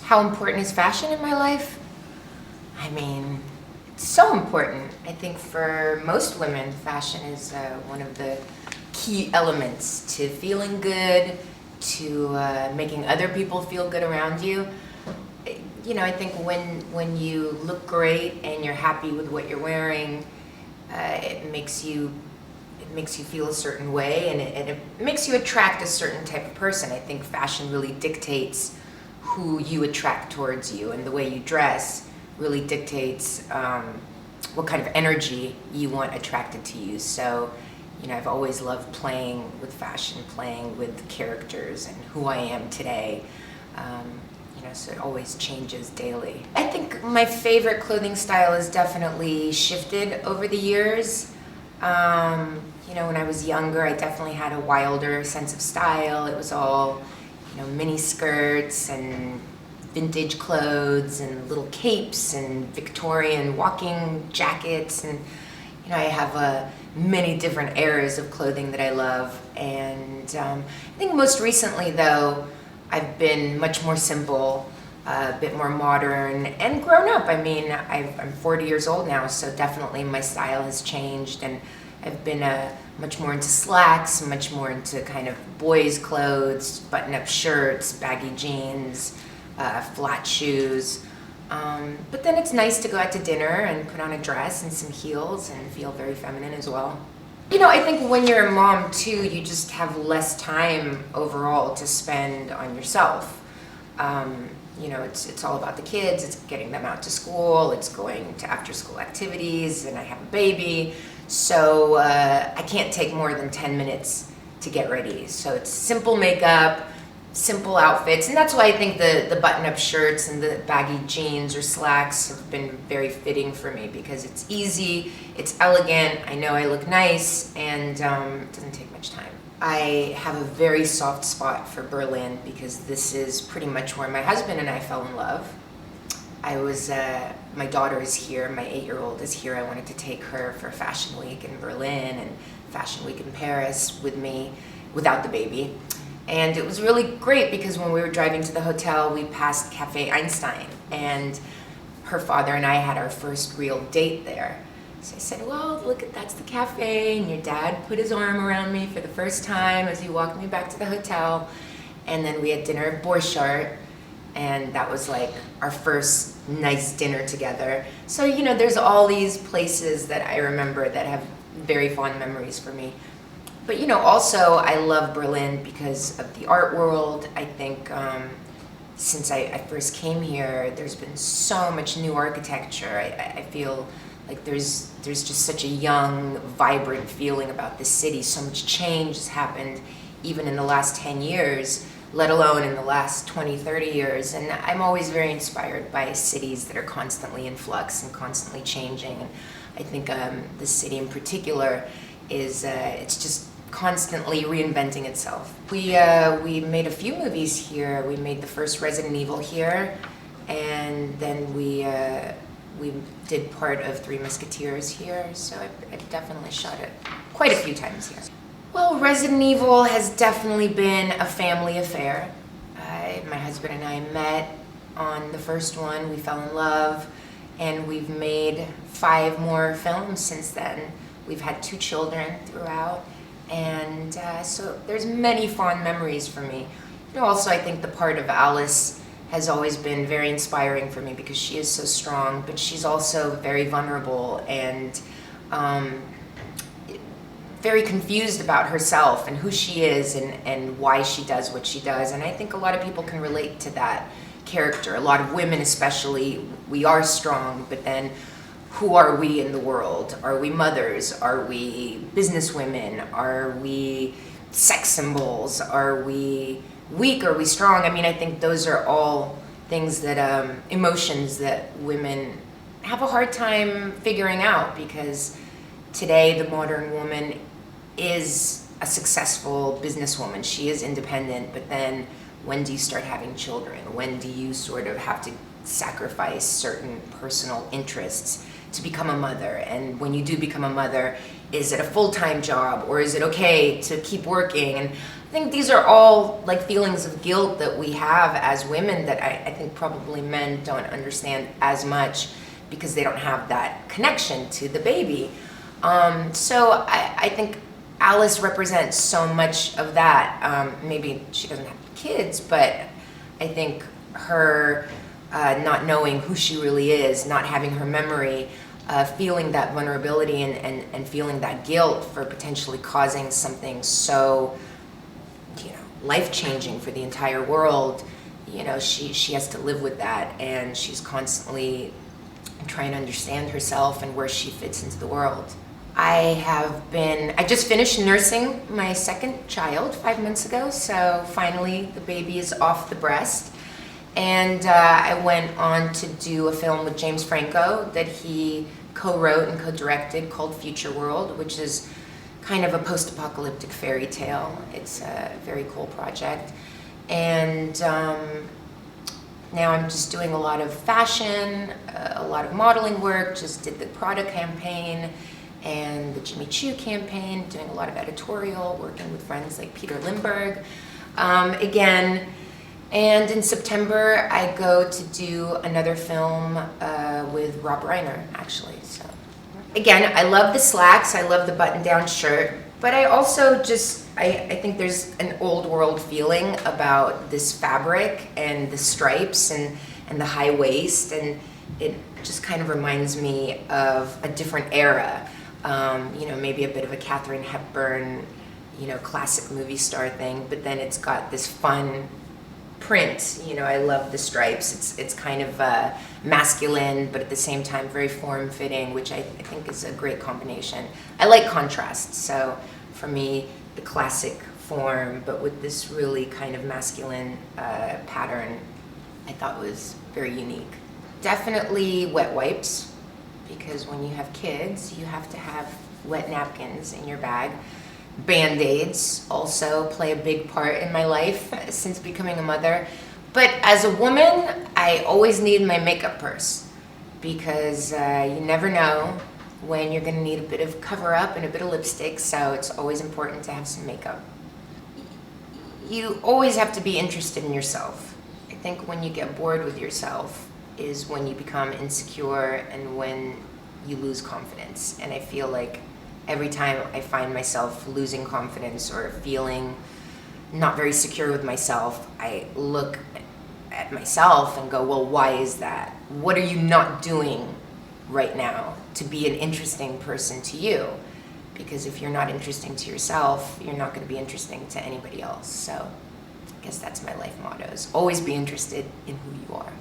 How important is fashion in my life? I mean, it's so important. I think for most women, fashion is one of the key elements to feeling good, to making other people feel good around you. You know, I think when you look great and you're happy with what you're wearing, it makes you feel a certain way, and it makes you attract a certain type of person. I think fashion really dictates who you attract towards you, and the way you dress really dictates what kind of energy you want attracted to you. So, you know, I've always loved playing with fashion, playing with characters and who I am today. You know, so it always changes daily. I think my favorite clothing style has definitely shifted over the years. You know, when I was younger, I definitely had a wilder sense of style. It was all, you know, mini skirts and vintage clothes and little capes and Victorian walking jackets, and you know, I have many different eras of clothing that I love. And I think most recently, though, I've been much more simple, a bit more modern, and grown up. I mean, I'm 40 years old now, so definitely my style has changed, and I've been much more into slacks, much more into kind of boys' clothes, button-up shirts, baggy jeans, flat shoes. But then it's nice to go out to dinner and put on a dress and some heels and feel very feminine as well. You know, I think when you're a mom too, you just have less time overall to spend on yourself. You know, it's all about the kids, it's getting them out to school, it's going to after-school activities, and I have a baby. So I can't take more than 10 minutes to get ready. So it's simple makeup, simple outfits, and that's why I think the button-up shirts and the baggy jeans or slacks have been very fitting for me, because it's easy, it's elegant, I know I look nice, and it doesn't take much time. I have a very soft spot for Berlin because this is pretty much where my husband and I fell in love. My daughter is here, my 8-year-old is here. I wanted to take her for Fashion Week in Berlin and Fashion Week in Paris with me, without the baby. And it was really great because when we were driving to the hotel, we passed Cafe Einstein, and her father and I had our first real date there. So I said, well, look, that's the cafe, and your dad put his arm around me for the first time as he walked me back to the hotel. And then we had dinner at Borchardt, and that was like our first nice dinner together. So, you know, there's all these places that I remember that have very fond memories for me. But, you know, also I love Berlin because of the art world. I think since I first came here, there's been so much new architecture. I feel like there's just such a young, vibrant feeling about this city. So much change has happened even in the last 10 years, let alone in the last 20, 30 years. And I'm always very inspired by cities that are constantly in flux and constantly changing. And I think this city in particular is, it's just constantly reinventing itself. We made a few movies here. We made the first Resident Evil here, and then we did part of Three Musketeers here, so I definitely shot it quite a few times here. Well, Resident Evil has definitely been a family affair. My husband and I met on the first one, we fell in love, and we've made 5 more films since then. We've had 2 children throughout, and so there's many fond memories for me. You know, also I think the part of Alice has always been very inspiring for me because she is so strong, but she's also very vulnerable and very confused about herself and who she is and why she does what she does. And I think a lot of people can relate to that character. A lot of women especially, we are strong, but then who are we in the world? Are we mothers? Are we businesswomen? Are we sex symbols? Are we weak? Are we strong? I mean, I think those are all things that, emotions that women have a hard time figuring out, because today the modern woman is a successful businesswoman. She is independent, but then when do you start having children? When do you sort of have to sacrifice certain personal interests to become a mother? And when you do become a mother, is it a full-time job, or is it okay to keep working? And I think these are all like feelings of guilt that we have as women that I think probably men don't understand as much, because they don't have that connection to the baby. So I think Alice represents so much of that. Maybe she doesn't have kids, but I think her not knowing who she really is, not having her memory, feeling that vulnerability and feeling that guilt for potentially causing something so, life-changing for the entire world. She has to live with that, and she's constantly trying to understand herself and where she fits into the world. I just finished nursing my second child 5 months ago, so finally the baby is off the breast. And I went on to do a film with James Franco that he co-wrote and co-directed called Future World, which is kind of a post-apocalyptic fairy tale. It's a very cool project. And now I'm just doing a lot of fashion, a lot of modeling work, just did the Prada campaign and the Jimmy Choo campaign, doing a lot of editorial, working with friends like Peter Lindbergh again. And in September, I go to do another film with Rob Reiner, actually. So again, I love the slacks, I love the button-down shirt, but I also I think there's an old world feeling about this fabric and the stripes and the high waist, and it just kind of reminds me of a different era. Maybe a bit of a Katharine Hepburn, classic movie star thing, but then it's got this fun print. I love the stripes. It's kind of masculine, but at the same time very form-fitting, which I think is a great combination. I like contrast, so for me, the classic form, but with this really kind of masculine pattern, I thought was very unique. Definitely wet wipes, because when you have kids, you have to have wet napkins in your bag. Band-Aids also play a big part in my life since becoming a mother. But as a woman, I always need my makeup purse, because you never know when you're gonna need a bit of cover-up and a bit of lipstick, so it's always important to have some makeup. You always have to be interested in yourself. I think when you get bored with yourself is when you become insecure and when you lose confidence. And I feel like every time I find myself losing confidence or feeling not very secure with myself, I look at myself and go, well, why is that? What are you not doing right now to be an interesting person to you? Because if you're not interesting to yourself, you're not going to be interesting to anybody else. So I guess that's my life motto, is always be interested in who you are.